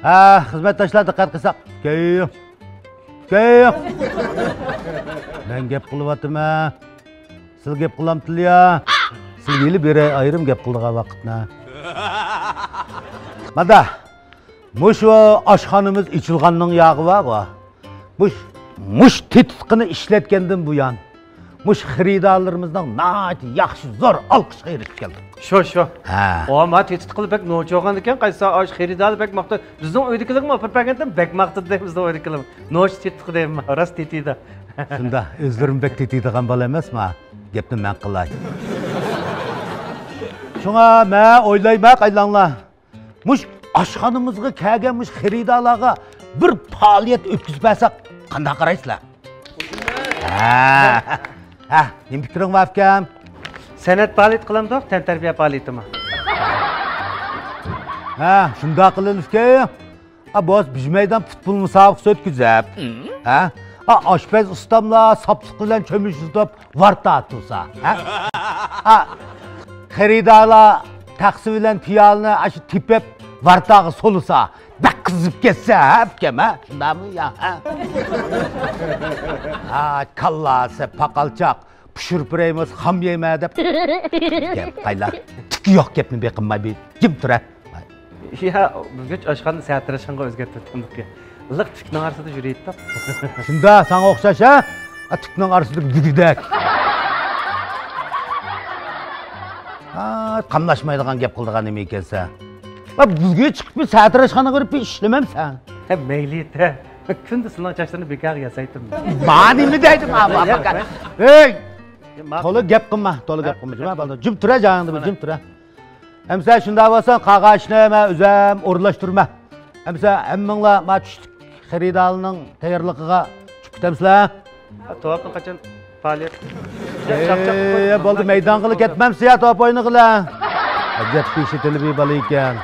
Xizmatdoshlar diqqat qilsak. Keyim. Men gap qilyapman. Siz gap qilamtilla. Sizga yili beri ayrim gap qildigan vaqtni. Mana mush oshxonamiz ichilganning yog'i bor. Mush titqini ishlatgandan buyon mush xaridorlarimizning nati yaxshi zo'r olqishga erishib keldi. Sho. Ama titqili bek no'cho'g'an ekan, qaysi osh xaridor bek maqta. Bizning uydagilarmi propagandadan bek maqtadi bizning uydagilar. No'ch titqi deyman, rost titida. Shunda o'zlarim bek titidigan bola emasmi? Gapni men qilay. Shunga men o'ylayman qaylanglar. Mush oshxonamizga kelganmish xaridorlarga bir faoliyat o'tkazmasak qanday qaraysizlar? Nima fikring bor akam? San'at faoliyat qilamdiq, tantarbiya faoliyatimi? Shunday qilinishga. Boz bijmaydan futbol musobaqasi o'tkazib. Oshpaz ustamlar sapsiq bilan cho'mish uzib varta tursa. Xaridorlar taksi bilan piyolni shu tepib vartaga solusa, bak qizib ketsa, akam, shundaymi ya? Kallasi paqalchoq pishirib beramiz, ham yeyma deb. Gap qaylar. Tiki yo'q gapni beqinmay jim tura. Ya, bugun oshxona satrashanga o'zgartirdik. Liq tikning orasida yuraydi. Shunda senga o'xshash, tikning orasida gididak. Qamlashmaydigan gap qildigan nima ekansa. Bizga chiqib satrashxona ko'rib ishlamamsan. Mayli-da. Kunda sizning chashlarni bekor yasaydim. Men nima deydim? Ey! To'la gap qilma, Jim tura joyingda, jim tura. Hamsa shunday bo'lsa, qog'ozni men o'zim o'rlashtirma. Hamsa hammanglar ma tushdik xaridorning tayyorligiga chiqib ketamizlar. To'pni qachon faoliyat? Bo'ldi, maydon qilib ketmamsiz, top o'yini qila. Ajab peshitili bir bola ekan.